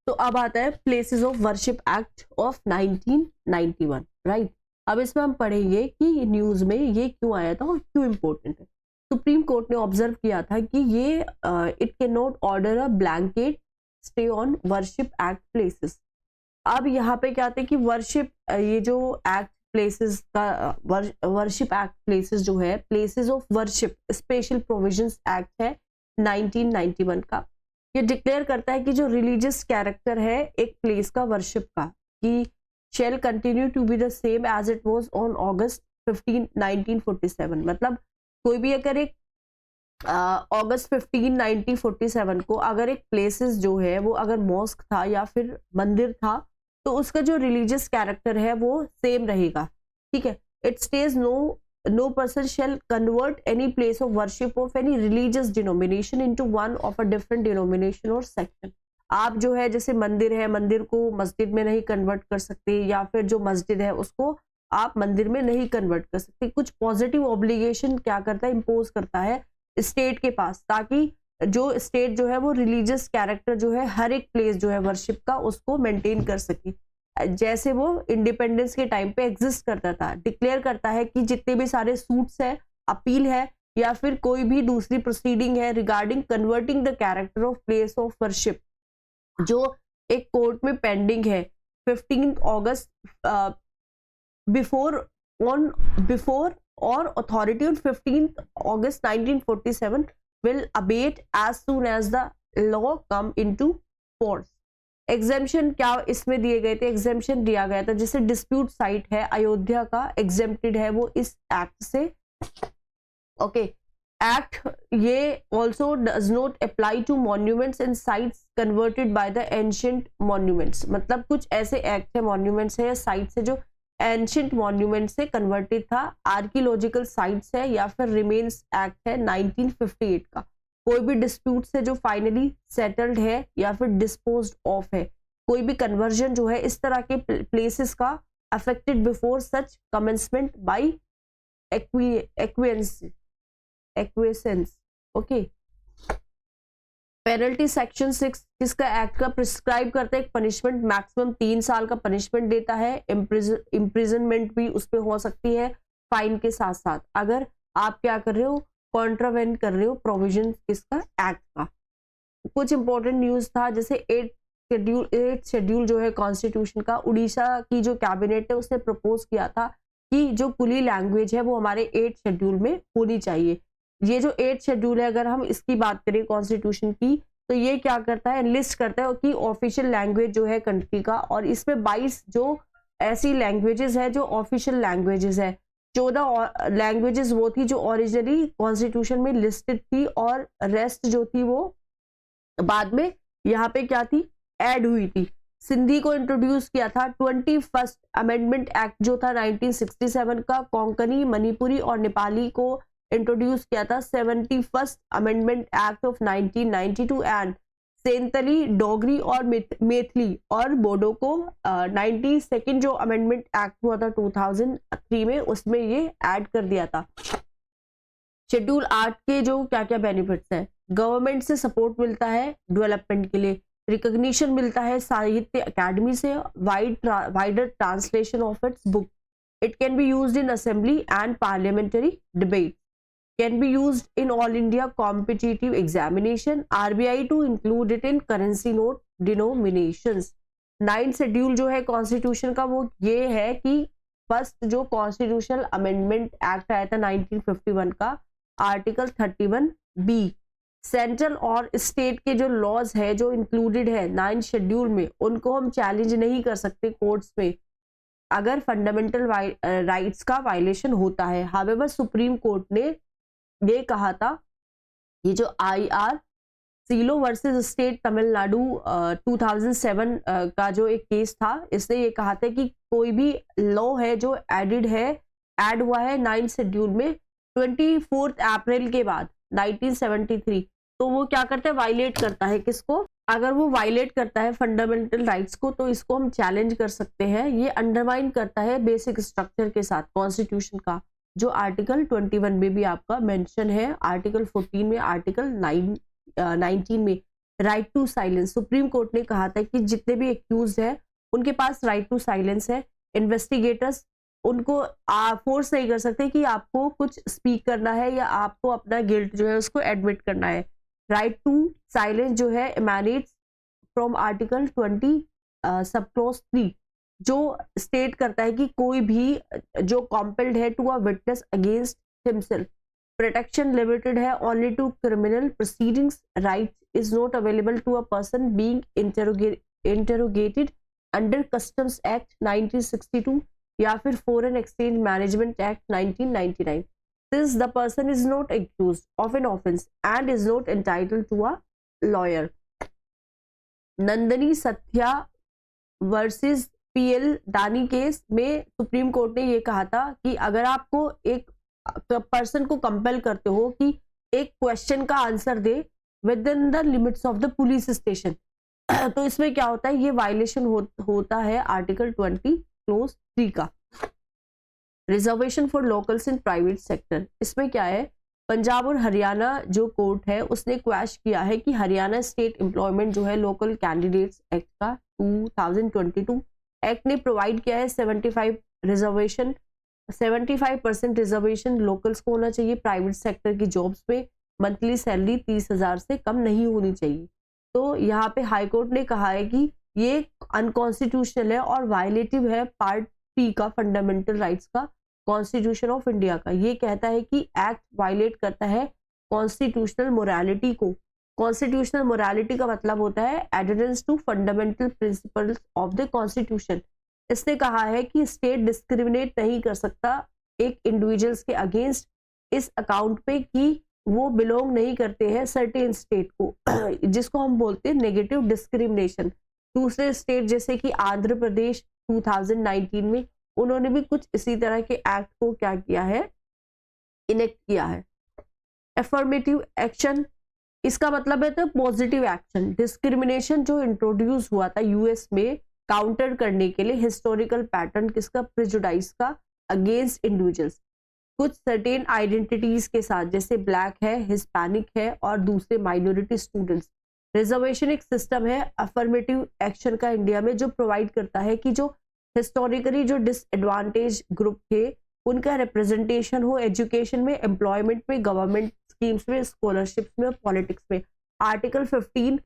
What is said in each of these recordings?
तो अब आता है places of worship act of 1991, right. अब इसमें हम पढ़ेंगे कि न्यूज में ये क्यों आया था और क्यों इम्पोर्टेंट है। सुप्रीम कोर्ट ने ऑब्जर्व किया था कि ये it can not order a blanket stay on worship act places. अब यहाँ पे क्या आते हैं कि वर्शिप ये जो एक्ट प्लेसेस का वर्शिप एक्ट प्लेसेस जो है, places of worship special provisions act है 1991 का। ये डिक्लेयर करता है कि जो रिलीजियस कैरेक्टर है एक प्लेस का वर्शिप का, कि shall continue to be the same as it was on August 15 1947। मतलब कोई भी अगर एक अगस्त 15 1947 को अगर एक प्लेसेस जो है वो अगर मॉस्क था या फिर मंदिर था, तो उसका जो रिलीजियस कैरेक्टर है वो सेम रहेगा, ठीक है। It stage no person shall convert any place of worship of any religious denomination into one of a different denomination or section। आप जो है जैसे मंदिर है, मंदिर को मस्जिद में नहीं कन्वर्ट कर सकते, या फिर जो मस्जिद है उसको आप मंदिर में नहीं कन्वर्ट कर सकते। कुछ पॉजिटिव ऑब्लिगेशन क्या करता है, इम्पोज करता है स्टेट के पास, ताकि जो स्टेट जो है वो रिलीजियस कैरेक्टर जो है हर एक प्लेस जो है वर्शिप का उसको मेंटेन कर सके, जैसे वो इंडिपेंडेंस के टाइम पे एग्जिस्ट करता था। डिक्लेयर करता है कि जितने भी सारे सूट्स है, अपील है, या फिर कोई भी दूसरी प्रोसीडिंग है regarding converting the character of place of worship, जो एक कोर्ट में पेंडिंग है 15 अगस्त बिफोर और authority on 15 August 1947 will abate as soon as the law come into force। Exemption क्या इसमें दिए गए थे, एग्जेम्पशन दिया गया था जैसे डिस्प्यूट साइट है अयोध्या का, एग्जेम्प्टेड है वो इस एक्ट से, ओके। एक्ट ये also does not apply to monuments and sites converted by the ancient monuments. मतलब कुछ ऐसे एक्ट है, मॉन्यूमेंट्स है या साइट्स है जो एंशिएंट मॉन्यूमेंट से कन्वर्टेड था, आर्कियोलॉजिकल साइट्स है, या फिर रिमेन्स एक्ट है 1958 का। कोई भी डिस्प्यूट से जो फाइनली सेटल्ड है या फिर डिस्पोज्ड ऑफ है, कोई भी कन्वर्जन जो है इस तरह के प्लेसेस का affected before such commencement by acquiescence, okay. Penalty section 6 किसका एक्ट का प्रिस्क्राइब करता है, एक पनिशमेंट मैक्सिमम 3 साल का पनिशमेंट देता है, इम्प्रिजनमेंट भी उस पर हो सकती है फाइन के साथ साथ, अगर आप क्या कर रहे हो, कॉन्ट्रावेंट कर रहे हो प्रोविजन किसका, एक्ट का। कुछ इंपॉर्टेंट न्यूज था जैसे 8 शेड्यूल जो है कॉन्स्टिट्यूशन का, उड़ीसा की जो कैबिनेट है उसने प्रपोज किया था कि जो कुली लैंग्वेज है वो हमारे 8 शेड्यूल में होनी चाहिए। ये जो 8 शेड्यूल है, अगर हम इसकी बात करें कॉन्स्टिट्यूशन की, तो ये क्या करता है, लिस्ट करता है कि ऑफिशियल लैंग्वेज जो है कंट्री का, और इसमें 22 जो ऐसी लैंग्वेजेस है जो ऑफिशियल लैंग्वेजेस है। 14 लैंग्वेजेस वो थी जो ओरिजिनली कॉन्स्टिट्यूशन में लिस्टेड थी, और रेस्ट जो थी वो बाद में यहाँ पे क्या थी, ऐड हुई थी। सिंधी को इंट्रोड्यूस किया था 21st अमेंडमेंट एक्ट जो था 1967 का, कोंकणी, मणिपुरी और नेपाली को इंट्रोड्यूस किया था 71st amendment act of 1992, and सेंतली, डोगरी और मैथिली और बोडो को 92nd जो अमेंडमेंट एक्ट हुआ था 2003 में, उसमें ये ऐड कर दिया था। शेड्यूल 8 के जो क्या क्या बेनिफिट्स हैं, गवर्नमेंट से सपोर्ट मिलता है डेवलपमेंट के लिए, रिकॉग्निशन मिलता है साहित्य अकेडमी से, wider translation of its book, it can be used in assembly and parliamentary debate, can be used in all India competitive examination, RBI to include it in currency note denominations। 9 schedule जो है constitution का वो ये है कि first जो constitutional amendment act आया था 1951 का, आर्टिकल 31B, सेंट्रल और स्टेट के जो लॉज है जो इंक्लूडेड है 9 शेड्यूल में, उनको हम चैलेंज नहीं कर सकते कोर्ट्स में अगर फंडामेंटल राइट्स का वायलेशन होता है। हावेवर सुप्रीम कोर्ट ने ये कहा था, ये जो IR silo versus state Tamil Nadu 2007 का जो एक केस था, इसने ये कहा था कि कोई भी लॉ है जो ऐड हुआ है 9 शेड्यूल में 24 अप्रैल के बाद 1973, तो वो क्या करता है, वायलेट करता है किसको, अगर वो वायलेट करता है फंडामेंटल राइट्स को, तो इसको हम चैलेंज कर सकते हैं। ये अंडरमाइन करता है बेसिक स्ट्रक्चर के साथ कॉन्स्टिट्यूशन का, जो आर्टिकल 21 में भी आपका मेंशन है, आर्टिकल 14 में, आर्टिकल 19 में, right to silence, supreme court ने कहा था कि जितने भी एक्यूज है उनके पास राइट टू साइलेंस है। इन्वेस्टिगेटर्स उनको फोर्स नहीं कर सकते कि आपको कुछ स्पीक करना है या आपको अपना गिल्ट जो है उसको एडमिट करना है। राइट टू साइलेंस जो है इमेनेट्स फ्रॉम आर्टिकल 20 सब क्लॉज 3, जो स्टेट करता है कि कोई भी जो कॉम्पेल्ड है to a witness against himself, protection limited है only to criminal proceedings, right is not available to a person being interrogated under customs act 1962 या फिर foreign exchange management act 1999 since the person is not accused of an offense and is not entitled to a lawyer। Nandini Satya versus PL दानी case में supreme court ने ये कहा था कि अगर आपको एक पर्सन को कंपेल करते हो कि एक क्वेश्चन का answer they with in the limits of the police station, तो इसमें क्या होता है, ये वायलेशन होता है आर्टिकल 20 क्लोज 3 का। Reservation for locals in private sector, इसमें क्या है, पंजाब और हरियाणा जो कोर्ट है उसने क्वैश किया है कि हरियाणा स्टेट एम्प्लॉयमेंट जो है लोकल कैंडिडेट्स एक्ट का 2022 एक्ट ने प्रोवाइड किया है 75% रिजर्वेशन लोकल्स को होना चाहिए प्राइवेट सेक्टर की जॉब्स में, मंथली सैलरी 30,000 से कम नहीं होनी चाहिए। तो यहाँ पे हाई कोर्ट ने कहा है कि ये अनकॉन्स्टिट्यूशनल है और वायलेटिव है पार्ट 3 का फंडामेंटल राइट्स का, कॉन्स्टिट्यूशन ऑफ इंडिया का। ये कहता है कि एक्ट वायलेट करता है कॉन्स्टिट्यूशनल मोरालिटी को। कॉन्स्टिट्यूशनल मोरालिटी का मतलब होता है adherence to fundamental principles of the constitution. इसने कहा है कि स्टेट डिस्क्रिमिनेट नहीं कर सकता एक इंडिविजुअल्स के अगेंस्ट इस अकाउंट पे कि वो बिलोंग नहीं करते हैं सर्टेन स्टेट को, जिसको हम बोलते हैं नेगेटिव डिस्क्रिमिनेशन। दूसरे स्टेट जैसे कि आंध्र प्रदेश 2019 में उन्होंने भी कुछ इसी तरह के एक्ट को क्या किया है, इनेक्ट किया है। एफर्मेटिव एक्शन, इसका मतलब है तो पॉजिटिव एक्शन। डिस्क्रिमिनेशन जो इंट्रोड्यूस हुआ था यूएस में काउंटर करने के लिए हिस्टोरिकल पैटर्न किसका, प्रेजुडाइज का अगेंस्ट इंडिविजुअल्स कुछ सर्टेन आइडेंटिटीज के साथ, जैसे ब्लैक है, हिस्पैनिक है और दूसरे माइनॉरिटी स्टूडेंट्स। रिजर्वेशन एक सिस्टम है अफर्मेटिव एक्शन का इंडिया में जो प्रोवाइड करता है कि जो हिस्टोरिकली जो डिसएडवांटेज ग्रुप थे उनका रिप्रेजेंटेशन हो एजुकेशन में, एम्प्लॉयमेंट में, गवर्नमेंट स्कीम्स में, स्कॉलरशिप्स में और पॉलिटिक्स में। आर्टिकल 15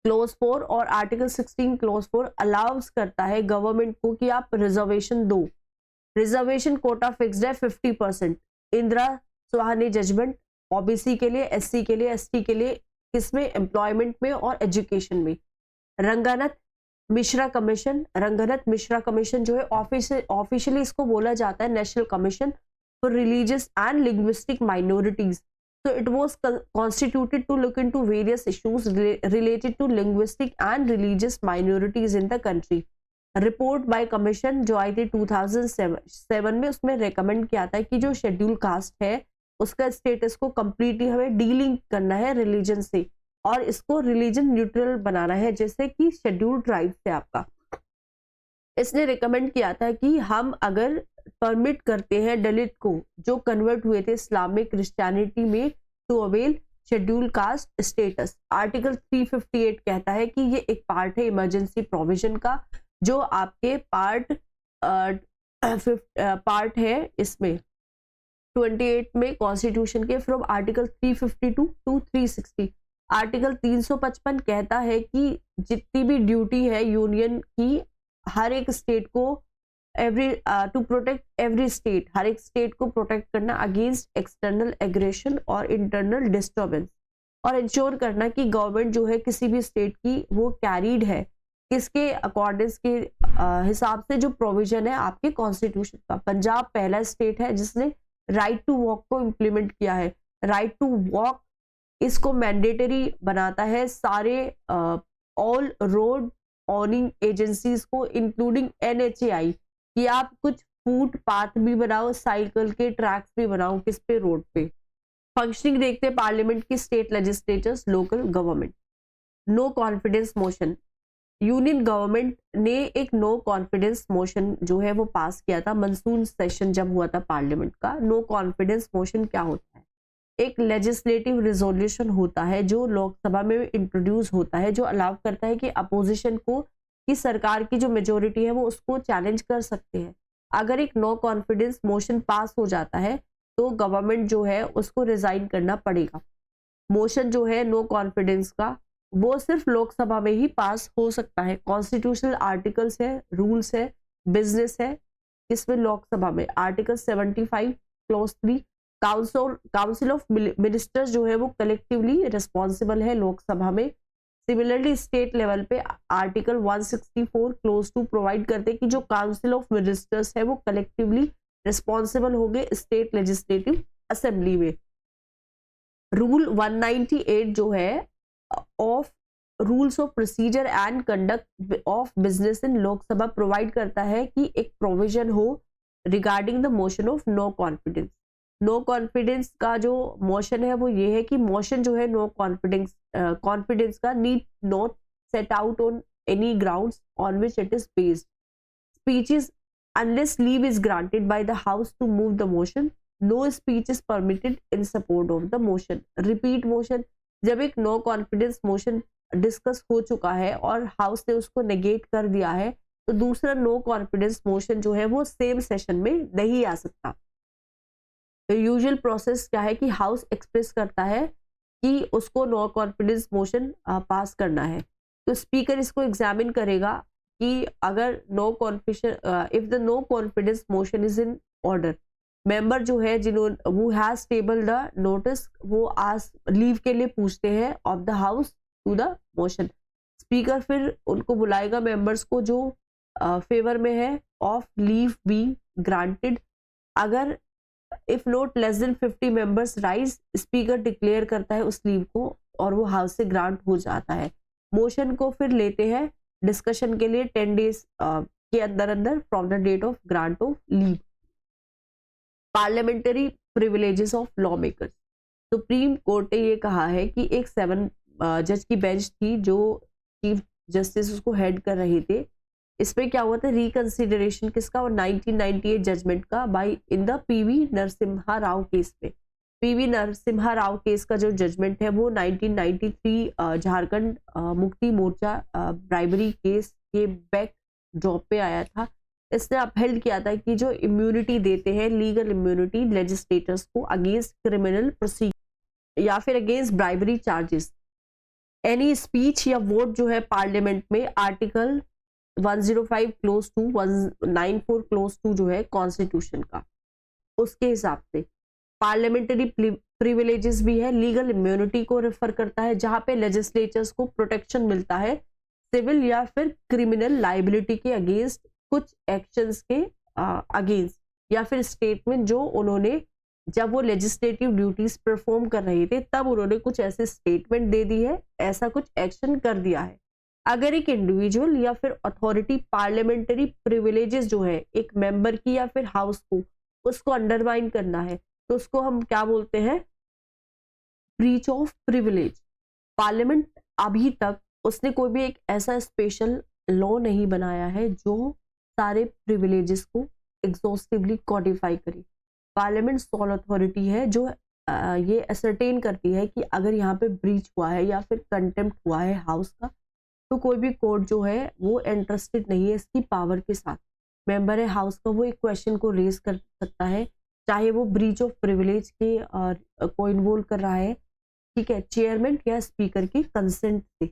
क्लोज 4 और आर्टिकल 16 क्लोज 4 अलाउस करता है गवर्नमेंट को कि आप रिजर्वेशन दो। रिजर्वेशन कोटा फिक्स्ड है 50%। इंदिरा स्वाहानी जजमेंट ओबीसी के लिए, एससी के लिए, एसटी के लिए, किसमें, एम्प्लॉयमेंट में और एजुकेशन में। रंगानत मिश्रा कमीशन, रंगानत मिश्रा कमीशन जो है ऑफिशियली इसको बोला जाता है national commission for religious and linguistic minorities. So it was constituted to look into various issues related to linguistic and religious minorities in the country. Report by commission जो आई थी 2007 में, उसमें रेकमेंड किया था कि जो शेड्यूल कास्ट है उसका स्टेटस को कंप्लीटली हमें डीलिंग करना है रिलीजन से और इसको रिलीजन न्यूट्रल बनाना है, जैसे कि शेड्यूल ट्राइब से आपका। इसने रिकमेंड किया था कि हम अगर परमिट करते हैं दलित को जो कन्वर्ट हुए थे इस्लामिक क्रिश्चियनिटी में to avail scheduled caste status. Article 358 कहता है कि ये एक पार्ट है इमरजेंसी प्रोविजन का जो आपके पार्ट है इसमें 28 में कॉन्स्टिट्यूशन के फ्रॉम आर्टिकल 352 टू 360। आर्टिकल 355 कहता है कि जितनी भी ड्यूटी है यूनियन की हर एक स्टेट को टू प्रोटेक्ट एवरी स्टेट, हर एक स्टेट को प्रोटेक्ट करना अगेंस्ट एक्सटर्नल एग्रेशन और इंटरनल डिस्टर्बेंस और इंश्योर करना कि गवर्नमेंट जो है किसी भी स्टेट की वो कैरीड है किसके अकॉर्डिंग के हिसाब से जो प्रोविजन है आपके कॉन्स्टिट्यूशन का। पंजाब पहला स्टेट है जिसने राइट टू वॉक को इम्प्लीमेंट किया है। राइट टू वॉक इसको मैंडेटरी बनाता है सारे ऑल रोड ऑनिंग एजेंसीज को इंक्लूडिंग NHAI कि आप कुछ फुट पाथ भी बनाओ, साइकिल के ट्रैक्स भी बनाओ किस पे, रोड पे। फंक्शनिंग देखते हैं पार्लियामेंट की, state legislatures, local government. No confidence motion, union government ने एक नो कॉन्फिडेंस मोशन जो है वो पास किया था मानसून सेशन जब हुआ था पार्लियामेंट का। नो कॉन्फिडेंस मोशन क्या होता है, एक लेजिस्लेटिव रिजोल्यूशन होता है जो लोकसभा में इंट्रोड्यूस होता है, जो अलाउ करता है कि अपोजिशन को, कि सरकार की जो मेजोरिटी है वो उसको चैलेंज कर सकते हैं। अगर एक नो कॉन्फिडेंस मोशन पास हो जाता है तो गवर्नमेंट जो है उसको रिजाइन करना पड़ेगा। मोशन जो है नो कॉन्फिडेंस का, वो सिर्फ लोकसभा में ही पास हो सकता है। कॉन्स्टिट्यूशनल आर्टिकल्स है, रूल्स है, बिजनेस है, इसमें लोकसभा में article 75 clause 3, council of ministers जो है वो कलेक्टिवली रिस्पॉन्सिबल है लोकसभा में। सिमिलरली स्टेट लेवल पे आर्टिकल 164 क्लोज 2 प्रोवाइड करते हैं कि जो काउंसिल ऑफ मिनिस्टर्स है वो कलेक्टिवली रिस्पॉन्सिबल होंगे स्टेट लेजिस्लेटिव असेंबली में। रूल 198 जो है of rules of procedure and conduct of business in Lok Sabha provide करता है कि एक प्रोविजन हो regarding the motion of no confidence. No confidence का जो मोशन है वो ये है कि मोशन जो है नो कॉन्फिडेंस का need not set out on any grounds on which it is based. Speech is unless leave is granted by the house to move the motion, no speech is permitted in support of the motion. Repeat motion, जब एक no confidence motion discuss हो चुका है और house ने उसको negate कर दिया है तो दूसरा नो कॉन्फिडेंस मोशन जो है वो सेम सेशन में नहीं आ सकता। यूजुअल प्रोसेस क्या है कि हाउस एक्सप्रेस करता है कि उसको नो कॉन्फिडेंस मोशन पास करना है, तो स्पीकर इसको एग्जामिन करेगा कि अगर no confidence if the no confidence motion is in order, member जो है जिन्होंने वो हैज टेबल द नोटिस, वो आज लीव के लिए पूछते हैं of the house to the motion. Speaker फिर उनको बुलाएगा मेंबर्स को जो फेवर में है ऑफ लीव बीइंग ग्रांटेड। अगर if not less than 50 members rise, speaker declare करता है उस लीव को और वो हाउस से ग्रांट हो जाता है। मोशन को फिर लेते हैं डिस्कशन के लिए 10 डेज के अंदर अंदर from the date of grant of leave. Parliamentary privileges of law makers. Supreme court ने ये कहा है कि एक 7 जज की बेंच थी जो चीफ जस्टिस उसको हेड कर रहे थे। इसमें क्या हुआ था, रिकंसिडरेशन किसका, और 1998 जजमेंट का by in the PV Narasimha Rao case में। पीवी नरसिम्हा राव केस का जो जजमेंट है वो 1993 झारखंड मुक्ति मोर्चा ब्राइबरी केस के बैक ड्रॉप पे आया था। इसने अपहेल्ड किया था कि जो इम्यूनिटी देते हैं, लीगल इम्यूनिटी लेजिस्लेटर्स को अगेंस्ट क्रिमिनल प्रोसीजर या फिर against bribery charges, any speech या वोट जो है पार्लियामेंट में आर्टिकल 105 क्लोज 2 194 क्लोज 2 जो है कॉन्स्टिट्यूशन का, उसके हिसाब से पार्लियामेंट्री प्रिविलेजेस भी है। लीगल इम्यूनिटी को रेफर करता है जहां पे लेजिस्लेचर्स को प्रोटेक्शन मिलता है सिविल या फिर क्रिमिनल लाइबिलिटी के अगेंस्ट, कुछ एक्शंस के अगेंस्ट, या फिर स्टेटमेंट जो उन्होंने जब वो लेजिस्लेटिव ड्यूटीज परफॉर्म कर रहे थे तब उन्होंने कुछ ऐसे स्टेटमेंट दे दी है, ऐसा कुछ एक्शन कर दिया है। अगर एक इंडिविजुअल या फिर अथॉरिटी पार्लियामेंट्री प्रिविलेजेस जो है एक मेंबर की या फिर हाउस को उसको अंडरमाइन करना है तो उसको हम क्या बोलते हैं, ब्रीच ऑफ प्रिविलेज। पार्लियामेंट अभी तक उसने कोई भी एक ऐसा स्पेशल लॉ नहीं बनाया है जो सारे प्रिविलेजेस को एग्जॉस्टिवली कॉडिफाई करे। पार्लियामेंट सोल अथॉरिटी है जो ये असरटेन करती है कि अगर यहाँ पे ब्रीच हुआ है या फिर कंटेम्प्ट हुआ है हाउस का तो कोई भी कोर्ट जो है वो इंटरेस्टेड नहीं है इसकी पावर के साथ। मेंबर है हाउस का, वो एक क्वेश्चन को रेज कर सकता है चाहे वो ब्रीच ऑफ प्रिविलेज के को इन्वॉल्व कर रहा है, ठीक है, चेयरमैन या स्पीकर की कंसेंट से।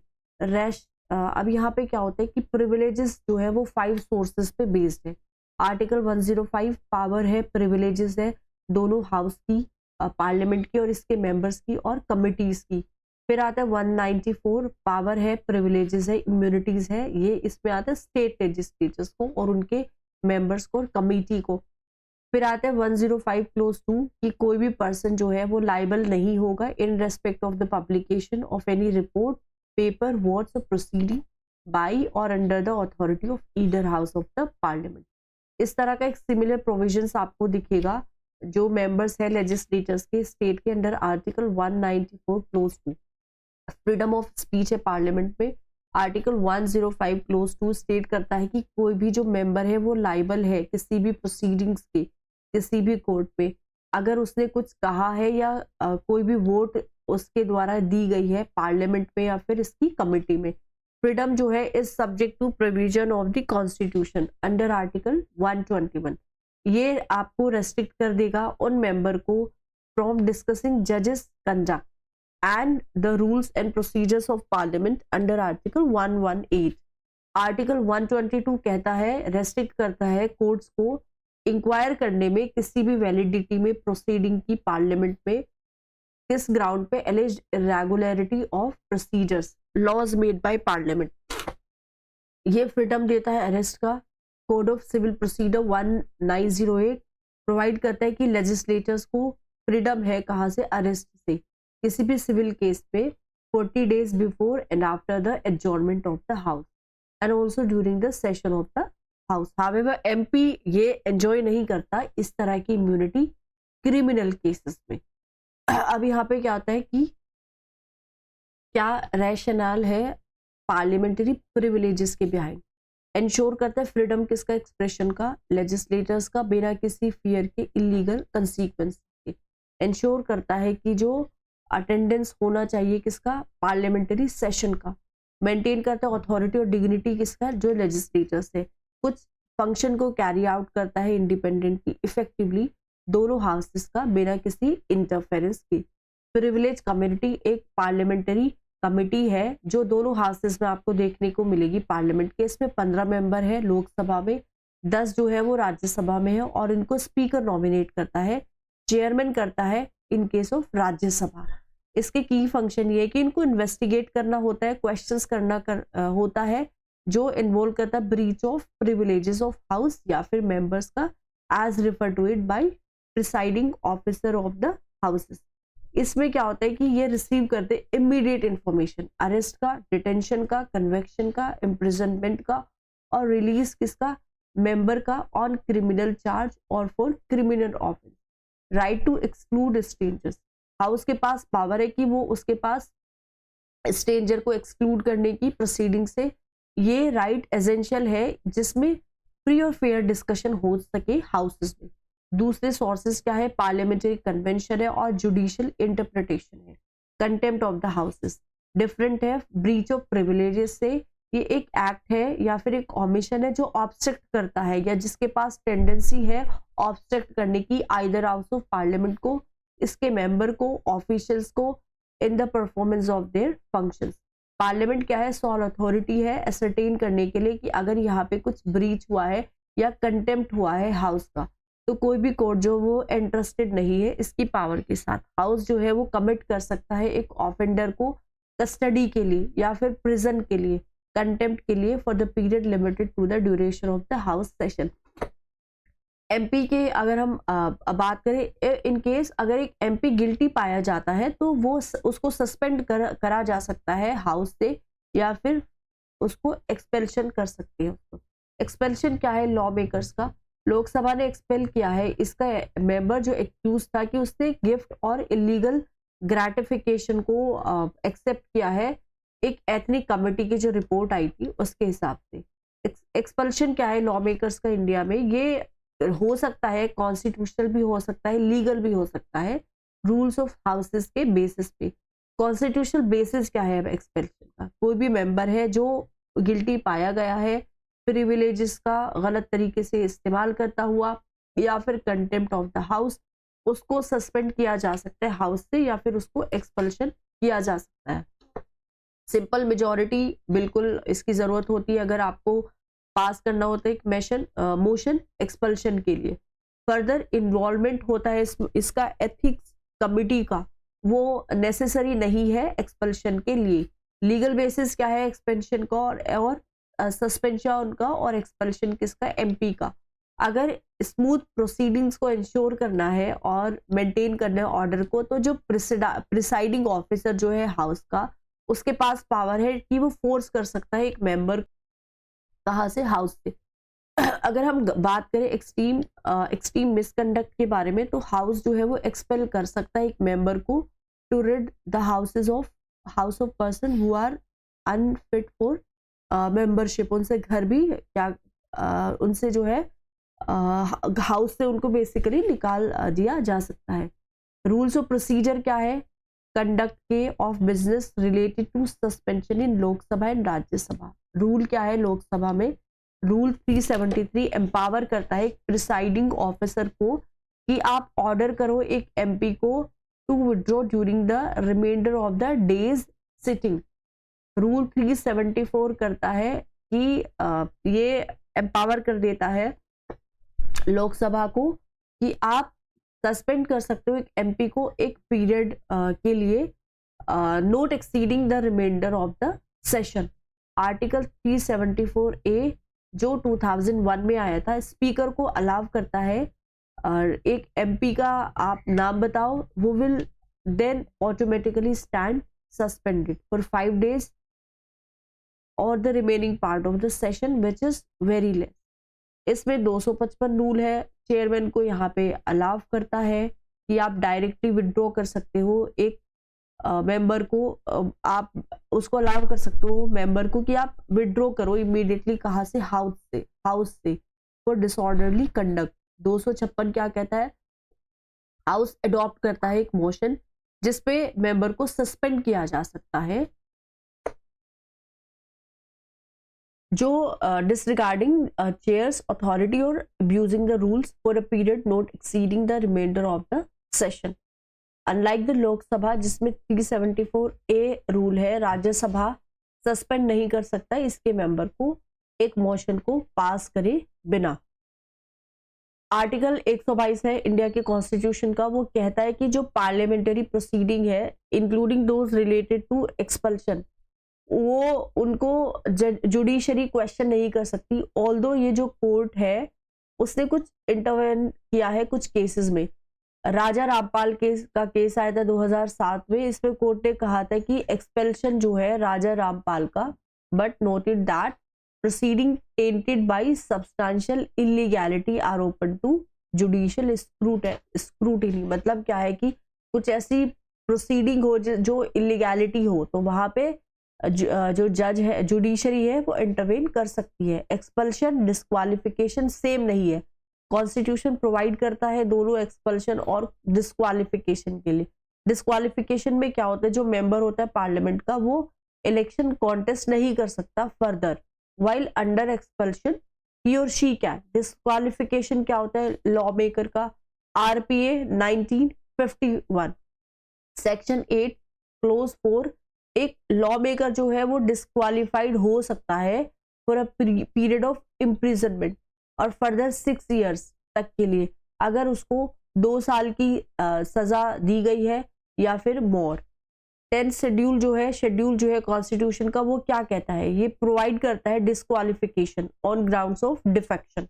अब यहाँ पे क्या होता है कि प्रिविलेजेस जो है वो 5 सोर्सेस पे बेस्ड है। आर्टिकल 105 पावर है, प्रिविलेजेस है दोनों हाउस की, पार्लियामेंट की और इसके मेंबर्स की और कमिटीज की। फिर आता है 194 पावर है, प्रिविलेजेस है, इम्यूनिटीज है, ये इसमें आता है स्टेट लेजिस्लेचर्स को और उनके मेंबर्स को और कमिटी को। फिर आता है 105 क्लोज 2 कि कोई भी पर्सन जो है वो लाइबल नहीं होगा in respect of the publication of any report, paper, words और प्रोसीडिंग बाय और under the authority of either house of the parliament. इस तरह का एक सिमिलर प्रोविजंस आपको दिखेगा जो मेंबर्स है लेजिस्लेटर्स के स्टेट के under article 194 close 2। Freedom of speech है पार्लियामेंट में, आर्टिकल 105 क्लोज 2 स्टेट करता है कि कोई भी जो मेंबर है वो लाइबल है किसी भी प्रोसीडिंग्स के किसी भी कोर्ट पे अगर उसने कुछ कहा है या कोई भी वोट उसके द्वारा दी गई है पार्लियामेंट में या फिर इसकी कमेटी में। फ्रीडम जो है is subject to provision of the constitution under article 121। ये आपको रेस्ट्रिक्ट कर देगा उन मेंबर को फ्रॉम डिस्कसिंग जजेस conduct and the rules and procedures of parliament under article 118। Article 122 कहता है, रेस्ट्रिक्ट करता है कोर्ट्स को इंक्वायर करने में किसी भी वैलिडिटी में प्रोसीडिंग की पार्लियामेंट में किस ग्राउंड पे alleged irregularity of procedures laws made by parliament. ये फ्रीडम देता है अरेस्ट का। Code of civil procedure 1908 provide करता है कि लेजिस्लेटर्स को फ्रीडम है कहाँ से, अरेस्ट से, किसी भी सिविल केस पे 40 days before and after the adjournment of the house and also during the session of the house. However MP ये एंजॉय नहीं करता इस तरह की इम्यूनिटी क्रिमिनल केसेस में। अब यहाँ पे क्या होता है कि क्या रैशनल है पार्लियामेंट्री प्रिविलेजेस के बिहाइंड। इंश्योर करता है फ्रीडम किसका, एक्सप्रेशन का, लेजिस्लेटर्स का, बिना किसी फियर के इलीगल कंसीक्वेंस के। इंश्योर करता है कि जो अटेंडेंस होना चाहिए किसका, पार्लियामेंट्री सेशन का। मेंटेन करता है अथॉरिटी और डिग्निटी किसका, जो लेजिस्लेटर्स है। कुछ फंक्शन को कैरी आउट करता है इंडिपेंडेंटली इफेक्टिवली दोनों हाउसेस का बिना किसी इंटरफेरेंस के। प्रिविलेज कमेटी एक पार्लियामेंट्री कमेटी है जो दोनों हाउसेस में आपको देखने को मिलेगी पार्लियामेंट के। इसमें 15 मेंबर है लोकसभा में, 10 जो है वो राज्यसभा में है और इनको स्पीकर नॉमिनेट करता है, चेयरमैन करता है इन केस ऑफ राज्यसभा। इसके की फंक्शन ये है कि इनको इन्वेस्टिगेट करना होता है, क्वेश्चंस करना होता है जो इन्वॉल्व करता है breach of privileges of house या फिर मेंबर्स का as refer to it by presiding officer of the houses. इसमें क्या होता है कि ये रिसीव करते इमीडिएट इंफॉर्मेशन अरेस्ट का, डिटेंशन का, कन्वेक्शन का, इम्प्रिजनमेंट का और रिलीज किसका, मेंबर का ऑन क्रिमिनल चार्ज और for criminal offence. Right to exclude strangers, house के पास पावर है कि वो उसके पास स्ट्रेंजर को एक्सक्लूड करने की प्रोसीडिंग से। ये राइट एसेंशियल है जिसमें फ्री और फेयर डिस्कशन हो सके हाउसेस में। दूसरे सोर्सेस क्या है, पार्लियामेंट्री कन्वेंशन है और जुडिशियल इंटरप्रिटेशन है। Contempt of the houses different है ब्रीच ऑफ प्रिविलेजेस से। ये एक एक्ट है या फिर एक कमीशन है जो ऑब्स्ट्रक्ट करता है या जिसके पास टेंडेंसी है ऑब्स्ट्रक्ट करने की आइदर हाउस ऑफ पार्लियामेंट को, इसके मेंबर को, ऑफिशियल्स को in the performance of their functions. Parliament क्या है, सॉल अथॉरिटी है एसरटेन करने के लिए कि अगर यहाँ पे कुछ ब्रीच हुआ है या कंटेम्प्ट हुआ है हाउस का तो कोई भी कोर्ट जो वो इंटरेस्टेड नहीं है इसकी पावर के साथ हाउस जो है वो कमिट कर सकता है एक ऑफेंडर को कस्टडी के लिए या फिर प्रिजन के लिए, कंटेम्प्ट के लिए for the period limited to the duration of the house session. MP के अगर हम बात करें, इन केस अगर एक एमपी गिल्टी पाया जाता है तो वो उसको सस्पेंड करा जा सकता है हाउस से या फिर उसको एक्सपेल्शन कर सकते हैं। उसको एक्सपेल्शन क्या है, लॉ मेकर्स का। लोकसभा ने एक्सपेल किया है इसका मेंबर जो एक्यूज था कि उसने गिफ्ट और इलीगल ग्रेटिफिकेशन को एक्सेप्ट किया है एक एथनिक कमेटी की जो रिपोर्ट आई थी उसके हिसाब से। एक्सपल्शन क्या है लॉ मेकर्स का इंडिया में, ये हो सकता है कॉन्स्टिट्यूशनल भी हो सकता है, लीगल भी हो सकता है, रूल्स ऑफ हाउसेस के बेसिस पे। कॉन्स्टिट्यूशनल बेसिस क्या है एक्सपेल्शन का, कोई भी मेंबर है जो गिल्टी पाया गया है प्रिविलेजेस का गलत तरीके से इस्तेमाल करता हुआ या फिर कंटेम्प्ट ऑफ द हाउस, उसको सस्पेंड किया जा सकता है हाउस से या फिर उसको एक्सपल्शन किया जा सकता है। सिंपल मेजॉरिटी बिल्कुल इसकी जरूरत होती है अगर आपको पास करना होता है एक मोशन एक्सपल्शन के लिए। फर्दर इन्वॉल्वमेंट होता है इसका एथिक्स कमिटी का, वो नेसेसरी नहीं है एक्सपल्शन के लिए। लीगल बेसिस क्या है एक्सपेंशन का और सस्पेंशन का और एक्सपल्शन किसका, एमपी का। अगर स्मूथ प्रोसीडिंग्स को इंश्योर करना है और मेंटेन करना है ऑर्डर को तो जो प्रिसाइडिंग ऑफिसर जो है हाउस का उसके पास पावर है कि वो फोर्स कर सकता है एक मेंबर कहाँ से, हाउस से। अगर हम बात करें एक्सट्रीम मिसकंडक्ट के बारे में तो हाउस जो है वो एक्सपेल कर सकता है एक मेंबर को to rid the house of person who are unfit for membership. उनसे घर भी क्या उनसे जो है हाउस से उनको बेसिकली निकाल दिया जा सकता है। रूल्स ऑफ प्रोसीजर क्या है कंडक्ट के of business related to suspension in Lok Sabha and Rajya Sabha. Rule क्या है लोकसभा में, रूल 373 एम्पावर करता है प्रिसाइडिंग ऑफिसर को कि आप ऑर्डर करो एक एमपी को to withdraw during the remainder of the days sitting. Rule 374 करता है कि ये एम्पावर कर देता है लोकसभा को कि आप सस्पेंड कर सकते हो एक एमपी को एक पीरियड के लिए not exceeding the remainder of the session. Article 374A जो 2001 में आया था स्पीकर को अलाउ करता है और एक एमपी का आप नाम बताओ, वो will then automatically stand suspended for 5 days और the remaining part of the session which is very less. इसमें 255 रूल है, चेयरमैन को यहाँ पे अलाउ करता है कि आप डायरेक्टली विड्रॉ कर सकते हो एक मेंबर को, आप उसको अलाउ कर सकते हो मेंबर को कि आप विड्रॉ करो इमीडिएटली कहाँ से, हाउस से फॉर डिसऑर्डरली कंडक्ट। 256 क्या कहता है, हाउस अडॉप्ट करता है एक मोशन जिसपे मेंबर को सस्पेंड किया जा सकता है जो डिसरिगार्डिंग चेयर्स अथॉरिटी और abusing the rules for a period not exceeding the remainder of the session. Unlike the Lok Sabha जिसमें 374A रूल है, राज्यसभा सस्पेंड नहीं कर सकता इसके मेंबर को एक मोशन को पास करे बिना। आर्टिकल 122 है इंडिया के कॉन्स्टिट्यूशन का, वो कहता है कि जो पार्लियामेंट्री प्रोसीडिंग है including those related to expulsion, वो उनको जुडिशरी क्वेश्चन नहीं कर सकती। ऑल्दो ये जो कोर्ट है उसने कुछ इंटरवेन किया है कुछ केसेस में। राजा रामपाल का केस आया था 2007 में, इसमें कोर्ट ने कहा था कि एक्सपेल्शन जो है राजा रामपाल का, but noted that proceeding tainted by substantial illegality are open to judicial scrutiny. मतलब क्या है कि कुछ ऐसी प्रोसीडिंग हो जो इलीगैलिटी हो तो वहां पे जो जज है जुडिशरी है वो इंटरवेन कर सकती है। एक्सपल्शन डिस्क्वालिफिकेशन सेम नहीं है, कॉन्स्टिट्यूशन प्रोवाइड करता है दोनों एक्सपल्शन और डिस्क्वालिफिकेशन के लिए। डिस्क्वालिफिकेशन में क्या होता है, जो मेंबर होता है पार्लियामेंट का वो इलेक्शन कॉन्टेस्ट नहीं कर सकता फर्दर, वाइल अंडर एक्सपल्शन ही और शी कैन। डिस्क्वालिफिकेशन क्या होता है लॉ मेकर का, RPA 1951 सेक्शन 8 क्लोज 4, एक लॉ मेकर जो है वो डिस्क्वालिफाइड हो सकता है for a period of imprisonment और फर्दर 6 years तक के लिए अगर उसको 2 साल की सजा दी गई है या फिर मोर। 10th शेड्यूल जो है कॉन्स्टिट्यूशन का, वो क्या कहता है, ये प्रोवाइड करता है disqualification on grounds of defection.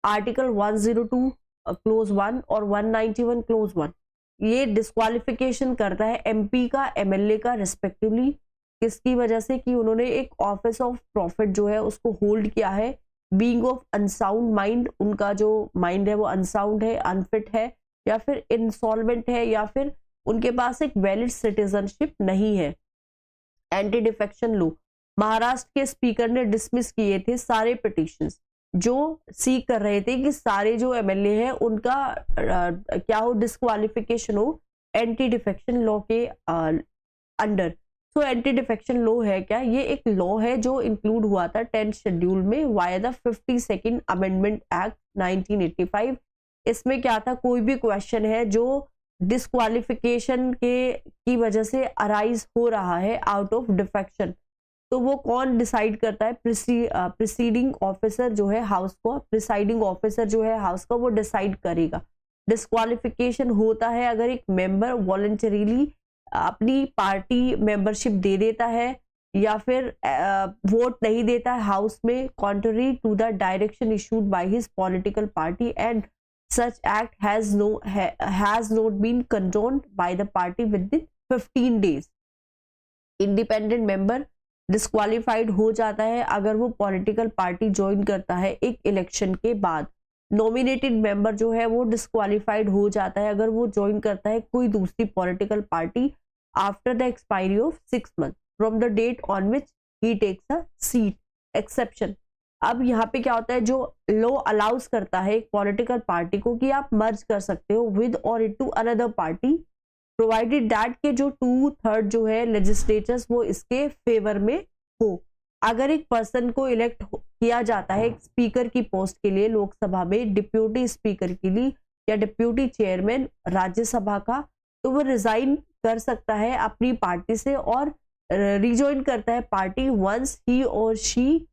Article 102 close 1 और 191 क्लोज 1 ये डिस्क्वालिफिकेशन करता है एमपी का MLA का रिस्पेक्टिवली, किसकी वजह से कि उन्होंने एक ऑफिस ऑफ प्रॉफिट जो है उसको होल्ड किया है, बीइंग ऑफ अनसाउंड माइंड, उनका जो माइंड है वो अनसाउंड है, अनफिट है या फिर इंसॉल्वेंट है या फिर उनके पास एक वैलिड सिटीजनशिप नहीं है। एंटी डिफेक्शन लॉ, महाराष्ट्र के स्पीकर ने डिसमिस किए थे सारे पिटिशंस जो सीख कर रहे थे कि सारे जो MLA हैं उनका क्या हो डिस्क्वालिफिकेशन हो एंटी डिफेक्शन लॉ के अंडर। तो एंटी डिफेक्शन लॉ है क्या, ये एक लॉ है जो इंक्लूड हुआ था 10th शेड्यूल में via the 52nd amendment act 1985। इसमें क्या था, कोई भी क्वेश्चन है जो डिस्क्वालिफिकेशन की वजह से अराइज हो रहा है आउट ऑफ डिफेक्शन, तो वो कौन डिसाइड करता है, प्रिसीडिंग ऑफिसर जो है हाउस को, प्रिसाइडिंग ऑफिसर जो है हाउस का वो डिसाइड करेगा। डिस्क्वालिफिकेशन होता है अगर एक मेंबर वॉलंटरीली अपनी पार्टी मेंबरशिप दे देता है या फिर वोट नहीं देता है हाउस में contrary to the direction issued by his political party and such act has not been condoned by the party within 15 days। Independent member disqualified हो जाता है अगर वो पॉलिटिकल पार्टी ज्वाइन करता है एक इलेक्शन के बाद। नॉमिनेटेड मेंबर जो है वो डिस्क्वालिफाइड हो जाता है अगर वो ज्वाइन करता है कोई दूसरी political party after the expiry of 6 months from the date on which he takes a seat. Exception, अब यहाँ पे क्या होता है, जो लॉ अलाउस करता है एक पॉलिटिकल पार्टी को कि आप मर्ज कर सकते हो विद और into another party, provided that के जो 2/3 जो है लेजिस्लेचर्स वो इसके फेवर में हो। अगर एक पर्सन को इलेक्ट किया जाता है एक स्पीकर की पोस्ट के लिए लोकसभा में, डिप्यूटी स्पीकर के लिए या डिप्यूटी चेयरमैन राज्यसभा का, तो वो रिजाइन कर सकता है अपनी पार्टी से और रिजॉइन करता है पार्टी वंस ही और शी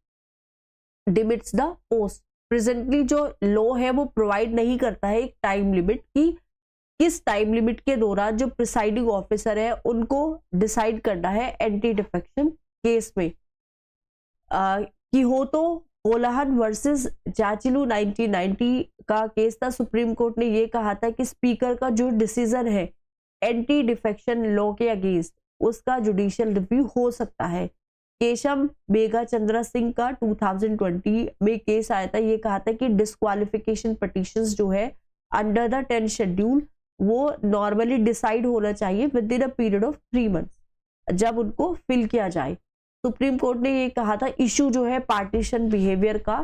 डिमिट्स द पोस्ट। प्रेजेंटली जो लॉ है वो प्रोवाइड नहीं करता है एक टाइम लिमिट की, किस टाइम लिमिट के दौरान जो प्रिसाइडिंग ऑफिसर है उनको डिसाइड करना है एंटी डिफेक्शन केस में। कि हो तो होलाहन वर्सेस जाचिलू 1990 का केस था। सुप्रीम कोर्ट ने ये कहा था कि स्पीकर का जो डिसीजन है एंटी डिफेक्शन लॉ के अगेंस्ट, उसका जुडिशियल रिव्यू हो सकता है। केशम मेघा चंद्रा सिंह का 2020 में केस आया था, ये कहा था कि डिस्क्वालिफिकेशन पिटीशंस जो है अंडर द 10th शेड्यूल वो नॉर्मली डिसाइड होना चाहिए with in a period of 3 months जब उनको फिल किया जाए। सुप्रीम कोर्ट ने ये कहा था इशू जो है पार्टीशन बिहेवियर का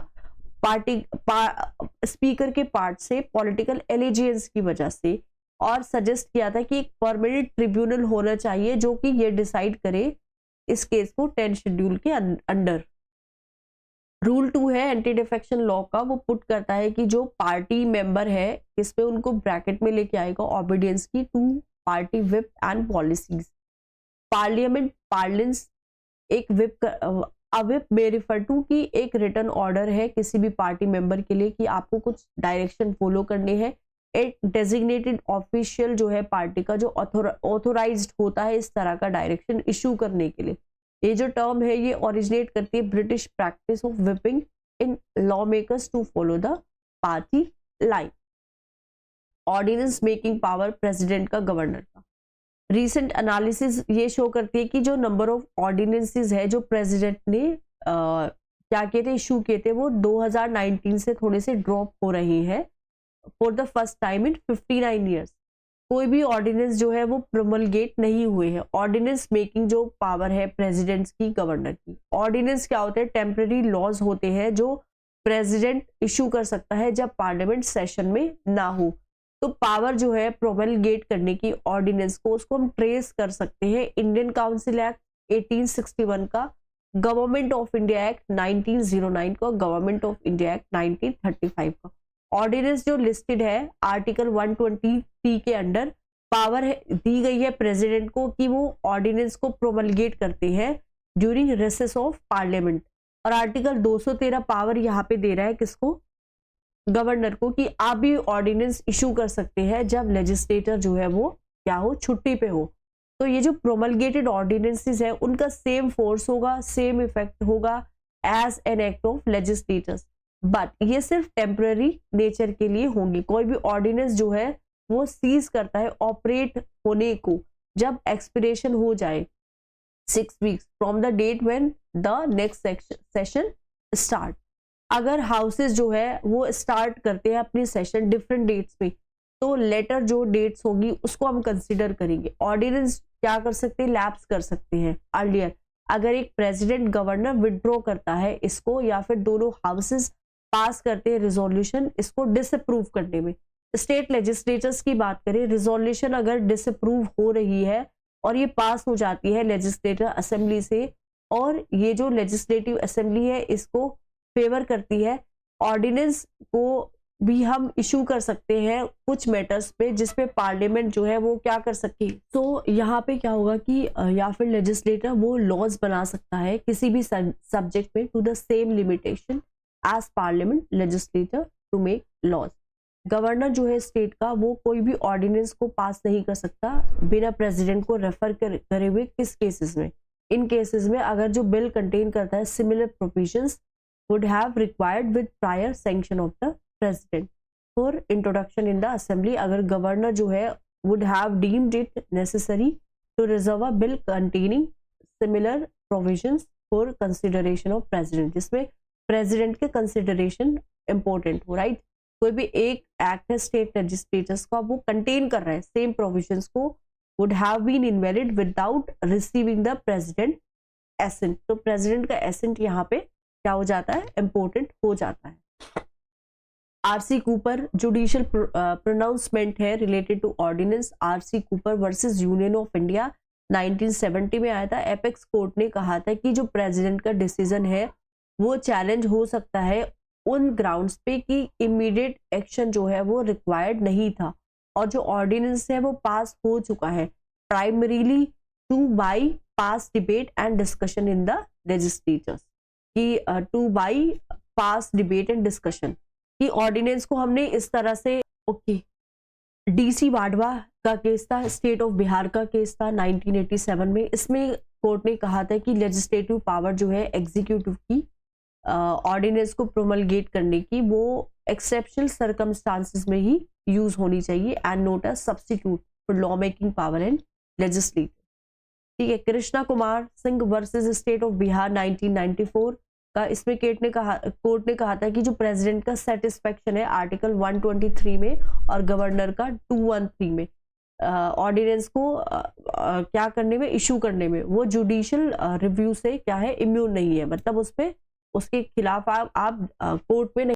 स्पीकर के पार्ट से पॉलिटिकल एलिजियंस की वजह से, और सजेस्ट किया था कि एक परमानेंट ट्रिब्यूनल होना चाहिए जो कि ये डिसाइड करे इस केस को 10th शेड्यूल के अंडर। रूल 2 है एंटी डिफेक्शन लॉ का, वो पुट करता है कि जो पार्टी मेंबर है इसमें उनको ब्रैकेट में लेके आएगा ऑबिडियंस की to party whip and policies. Parliament parlance एक विप में रिफर टू की एक रिटन ऑर्डर है किसी भी पार्टी मेंबर के लिए कि आपको कुछ डायरेक्शन फॉलो करने हैं। एक डेजिग्नेटेड ऑफिशियल जो है पार्टी का जो ऑथोराइज्ड होता है इस तरह का डायरेक्शन इशू करने के लिए। ये जो टर्म है ये ओरिजिनेट करती है British practice of whipping in law makers to follow the party line. Ordinance making power president का, गवर्नर का। रीसेंट एनालिसिस ये शो करती है कि जो नंबर ऑफ ऑर्डिनेंसेस है जो प्रेसिडेंट ने क्या किए थे, इशू किए थे, वो 2019 से थोड़े से ड्रॉप हो रहे हैं for the first time in 59 years. कोई भी ऑर्डिनेंस जो है वो प्रोमलगेट नहीं हुए हैं। ऑर्डिनेंस मेकिंग जो पावर है प्रेसिडेंट की, गवर्नर की। ऑर्डिनेंस क्या होते हैं, टेम्पररी लॉज होते हैं जो प्रेसिडेंट इशू कर सकता है जब पार्लियामेंट सेशन में ना हो। तो पावर जो है प्रोमलगेट करने की ऑर्डिनेंस को, उसको हम ट्रेस कर सकते हैं इंडियन काउंसिल एक्ट 1861 का, गवर्नमेंट ऑफ इंडिया एक्ट 1909 का, गवर्नमेंट ऑफ इंडिया एक्ट 1935 का। ऑर्डिनेंस जो लिस्टेड है आर्टिकल 123 के अंडर पावर दी गई है प्रेसिडेंट को कि वो ऑर्डिनेंस को प्रोमलगेट करते हैं ड्यूरिंग रेसेस ऑफ पार्लियामेंट। और आर्टिकल 213 पावर यहाँ पे दे रहा है किसको, गवर्नर को, कि आप भी ऑर्डिनेंस इशू कर सकते हैं जब लेजिस्लेटर जो है वो क्या हो, छुट्टी पे हो। तो ये जो प्रोमलगेटेड ऑर्डिनेंसेस है उनका सेम फोर्स होगा, सेम इफेक्ट होगा as an act of legislators, but ये सिर्फ टेम्पररी नेचर के लिए होंगी। कोई भी ऑर्डिनेंस जो है वो सीज करता है ऑपरेट होने को जब एक्सपिरेशन हो जाए 6 weeks from the date when the next session start. अगर हाउसेस जो है वो स्टार्ट करते हैं अपनी सेशन डिफरेंट डेट्स में, तो लेटर जो डेट्स होगी उसको हम कंसिडर करेंगे। ऑर्डिनेंस क्या कर सकते हैं, लैप्स कर सकते हैं अर्लियर। अगर एक प्रेसिडेंट गवर्नर विड्रॉ करता है इसको, या फिर दोनों हाउसेस पास करते हैं रिजोल्यूशन इसको डिसअप्रूव करने में। स्टेट लेजिस्लेचर्स की बात करें, रिजोल्यूशन अगर डिसअप्रूव हो रही है और ये पास हो जाती है लेजिस्लेटर असेंबली से, और ये जो लेजिस्लेटिव असेंबली है इसको फेवर करती है, ऑर्डिनेंस को भी हम इशू कर सकते हैं कुछ मैटर्स पे जिसपे पार्लियामेंट जो है वो क्या कर सके। तो यहाँ पे क्या होगा कि या फिर लेजिस्लेटर वो लॉज बना सकता है किसी भी सब्जेक्ट में to the same limitation as parliament legislator to make laws. Governor जो है स्टेट का, वो कोई भी ऑर्डिनेंस को पास नहीं कर सकता बिना प्रेसिडेंट को रेफर करे हुए। किस केसेस में, इन केसेस में अगर जो बिल कंटेन करता है similar provisions would have required with prior sanction of the president for introduction in the assembly। अगर गवर्नर जो है would have deemed it necessary to reserve a bill containing similar provisions for consideration of president, जिसमें president के consideration important हो, right. कोई भी एक act है स्टेट लेजिस्लेचर्स का, वो कंटेन कर रहा है सेम प्रोविजंस को, would have been invalid without receiving the president assent। तो प्रेसिडेंट का assent यहाँ पे क्या हो जाता है, इम्पोर्टेंट हो जाता है। आरसी कूपर जुडिशियल प्रोनाउंसमेंट है related to ordinance RC Cooper versus union of India, 1970 में आया था। एपेक्स कोर्ट ने कहा था कि जो प्रेसिडेंट का डिसीजन है वो चैलेंज हो सकता है उन ग्राउंड्स पे कि इमीडिएट एक्शन जो है वो रिक्वायर्ड नहीं था, और जो ऑर्डिनेंस है वो पास हो चुका है primarily to bypass debate and discussion in the legislatures, कि to bypass debate and discussion कि ऑर्डिनेंस को हमने इस तरह से, ओके, डीसी वाडवा का केस था, स्टेट ऑफ बिहार का केस था 1987 में। इसमें कोर्ट ने कहा था कि लेजिस्लेटिव पावर जो है एग्जीक्यूटिव की ऑर्डिनेंस को प्रोमलगेट करने की, वो एक्सेप्शनल सर्कमस्टांसेस में ही यूज होनी चाहिए and not a substitute for law making power and legislative. ठीक है। Krishna Kumar Singh versus state of Bihar 1994 का, इसमें कोर्ट ने कहा था कि जो प्रेसिडेंट का सेटिस्फेक्शन है आर्टिकल 123 में और गवर्नर का 213 में ऑर्डिनेंस को क्या करने में, इशू करने में, वो जुडिशियल रिव्यू से क्या है, इम्यून नहीं है, मतलब उस पे उसके खिलाफ आप कोर्ट में नहीं